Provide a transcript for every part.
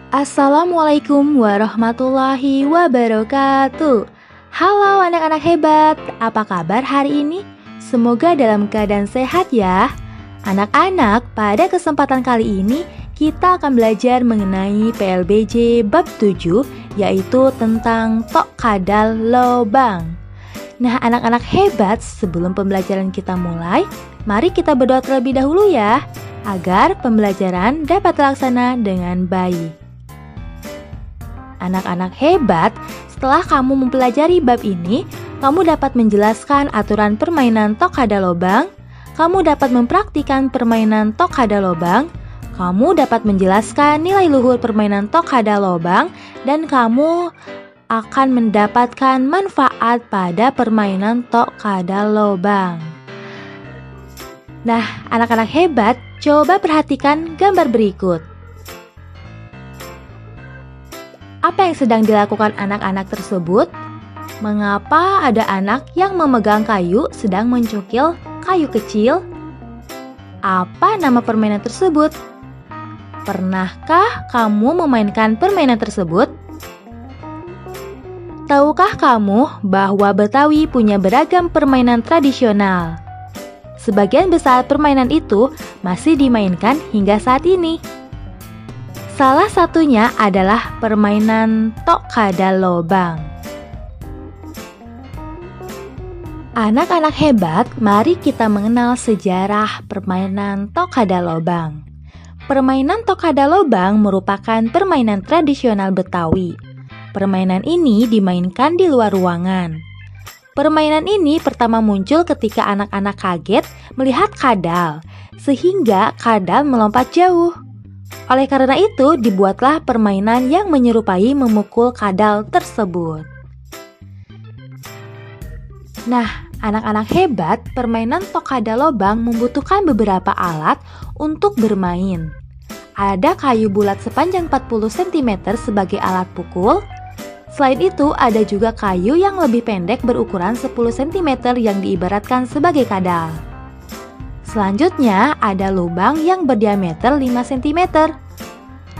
Assalamualaikum warahmatullahi wabarakatuh. Halo anak-anak hebat, apa kabar hari ini? Semoga dalam keadaan sehat ya. Anak-anak, pada kesempatan kali ini kita akan belajar mengenai PLBJ bab 7, yaitu tentang tok kadal lobang. Nah anak-anak hebat, sebelum pembelajaran kita mulai, mari kita berdoa terlebih dahulu ya, agar pembelajaran dapat terlaksana dengan baik. Anak-anak hebat, setelah kamu mempelajari bab ini, kamu dapat menjelaskan aturan permainan tok kadal lobang, kamu dapat mempraktikkan permainan tok kadal lobang, kamu dapat menjelaskan nilai luhur permainan tok kadal lobang, dan kamu akan mendapatkan manfaat pada permainan tok kadal lobang. Nah, anak-anak hebat, coba perhatikan gambar berikut. Apa yang sedang dilakukan anak-anak tersebut? Mengapa ada anak yang memegang kayu sedang mencukil kayu kecil? Apa nama permainan tersebut? Pernahkah kamu memainkan permainan tersebut? Tahukah kamu bahwa Betawi punya beragam permainan tradisional? Sebagian besar permainan itu masih dimainkan hingga saat ini. Salah satunya adalah permainan tok kadal lobang. Anak-anak hebat, mari kita mengenal sejarah permainan tok kadal lobang. Permainan tok kadal lobang merupakan permainan tradisional Betawi. Permainan ini dimainkan di luar ruangan. Permainan ini pertama muncul ketika anak-anak kaget melihat kadal, sehingga kadal melompat jauh. Oleh karena itu, dibuatlah permainan yang menyerupai memukul kadal tersebut. Nah, anak-anak hebat, permainan tok kadal lobang membutuhkan beberapa alat untuk bermain. Ada kayu bulat sepanjang 40 cm sebagai alat pukul. Selain itu, ada juga kayu yang lebih pendek berukuran 10 cm yang diibaratkan sebagai kadal. Selanjutnya, ada lubang yang berdiameter 5 cm.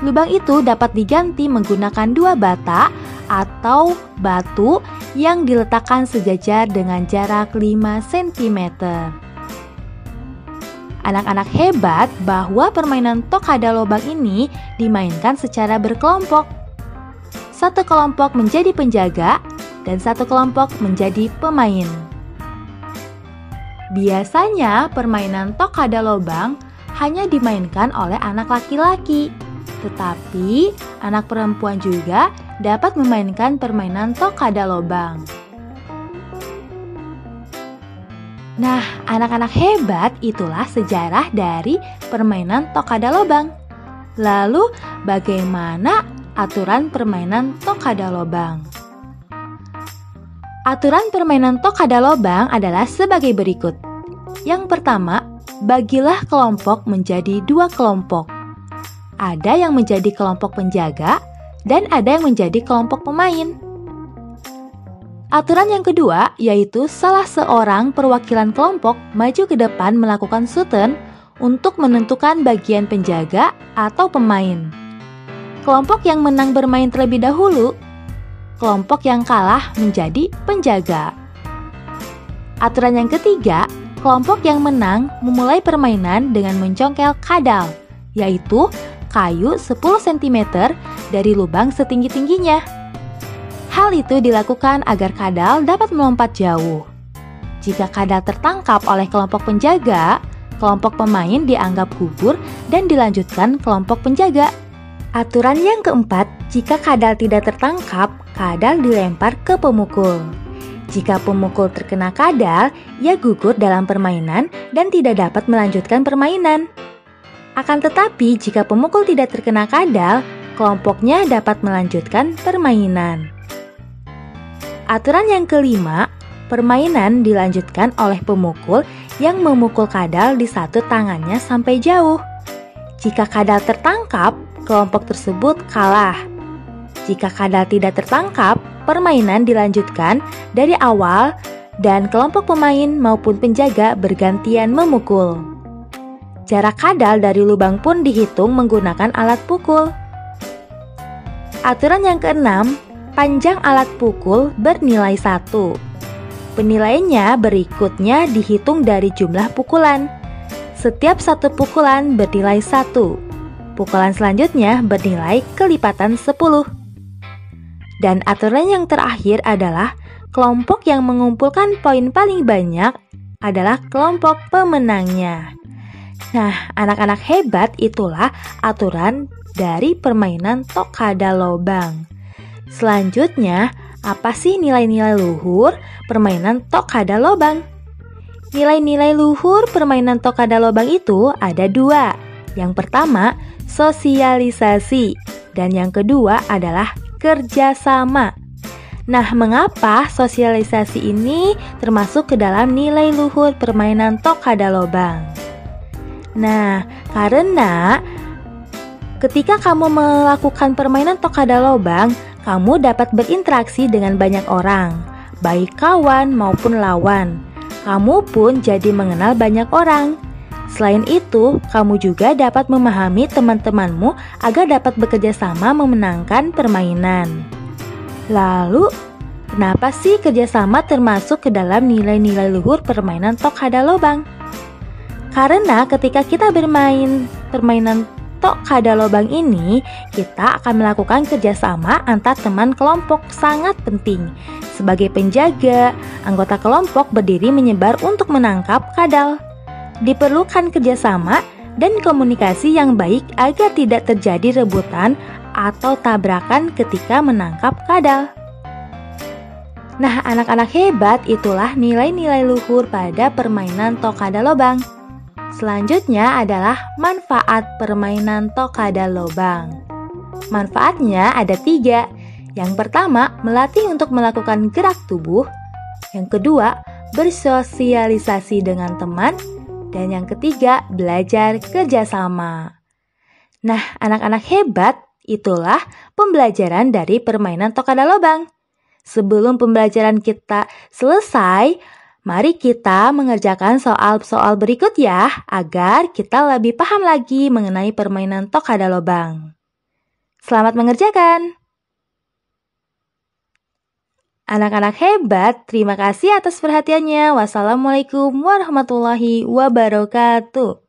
Lubang itu dapat diganti menggunakan 2 bata atau batu yang diletakkan sejajar dengan jarak 5 cm. Anak-anak hebat bahwa permainan tok kadal lobang ini dimainkan secara berkelompok. Satu kelompok menjadi penjaga dan satu kelompok menjadi pemain. Biasanya permainan tok kadal lobang hanya dimainkan oleh anak laki-laki, tetapi anak perempuan juga dapat memainkan permainan tok kadal lobang. Nah, anak-anak hebat, itulah sejarah dari permainan tok kadal lobang. Lalu, bagaimana aturan permainan tok kadal lobang? Aturan permainan tok kadal lobang adalah sebagai berikut. Yang pertama, bagilah kelompok menjadi 2 kelompok. Ada yang menjadi kelompok penjaga dan ada yang menjadi kelompok pemain. Aturan yang kedua yaitu salah seorang perwakilan kelompok maju ke depan melakukan shooten untuk menentukan bagian penjaga atau pemain. Kelompok yang menang bermain terlebih dahulu. Kelompok yang kalah menjadi penjaga. Aturan yang ketiga, kelompok yang menang memulai permainan dengan mencongkel kadal, yaitu kayu 10 cm dari lubang setinggi-tingginya. Hal itu dilakukan agar kadal dapat melompat jauh. Jika kadal tertangkap oleh kelompok penjaga, kelompok pemain dianggap gugur dan dilanjutkan kelompok penjaga. Aturan yang keempat, jika kadal tidak tertangkap, kadal dilempar ke pemukul. Jika pemukul terkena kadal, ia gugur dalam permainan dan tidak dapat melanjutkan permainan. Akan tetapi, jika pemukul tidak terkena kadal, kelompoknya dapat melanjutkan permainan. Aturan yang kelima, permainan dilanjutkan oleh pemukul yang memukul kadal di satu tangannya sampai jauh. Jika kadal tertangkap, kelompok tersebut kalah. Jika kadal tidak tertangkap, permainan dilanjutkan dari awal dan kelompok pemain maupun penjaga bergantian memukul. Jarak kadal dari lubang pun dihitung menggunakan alat pukul. Aturan yang keenam, panjang alat pukul bernilai 1. Penilaiannya berikutnya dihitung dari jumlah pukulan. Setiap satu pukulan bernilai 1. Pukulan selanjutnya bernilai kelipatan 10. Dan aturan yang terakhir adalah kelompok yang mengumpulkan poin paling banyak adalah kelompok pemenangnya. Nah, anak-anak hebat, itulah aturan dari permainan Tokada Lobang. Selanjutnya, apa sih nilai-nilai luhur permainan Tokada Lobang? Nilai-nilai luhur permainan Tokada Lobang itu ada 2. Yang pertama, sosialisasi, dan yang kedua adalah kerjasama. Nah, mengapa sosialisasi ini termasuk ke dalam nilai luhur permainan Tokada Lobang? Nah, karena ketika kamu melakukan permainan Tokada Lobang, kamu dapat berinteraksi dengan banyak orang, baik kawan maupun lawan. Kamu pun jadi mengenal banyak orang. Selain itu, kamu juga dapat memahami teman-temanmu agar dapat bekerja sama memenangkan permainan. Lalu, kenapa sih kerjasama termasuk ke dalam nilai-nilai luhur permainan Tokada Lobang? Karena ketika kita bermain permainan Tokada Lobang ini, kita akan melakukan kerjasama antar teman kelompok sangat penting. Sebagai penjaga, anggota kelompok berdiri menyebar untuk menangkap kadal. Diperlukan kerjasama dan komunikasi yang baik agar tidak terjadi rebutan atau tabrakan ketika menangkap kadal. Nah, anak-anak hebat, itulah nilai-nilai luhur pada permainan Tokada Lobang. Selanjutnya adalah manfaat permainan Tokada Lobang. Manfaatnya ada 3. Yang pertama, melatih untuk melakukan gerak tubuh. Yang kedua, bersosialisasi dengan teman. Dan yang ketiga, belajar kerjasama. Nah, anak-anak hebat, itulah pembelajaran dari permainan Tokada Lobang. Sebelum pembelajaran kita selesai, mari kita mengerjakan soal-soal berikut ya, agar kita lebih paham lagi mengenai permainan Tokada Lobang. Selamat mengerjakan! Anak-anak hebat, terima kasih atas perhatiannya. Wassalamualaikum warahmatullahi wabarakatuh.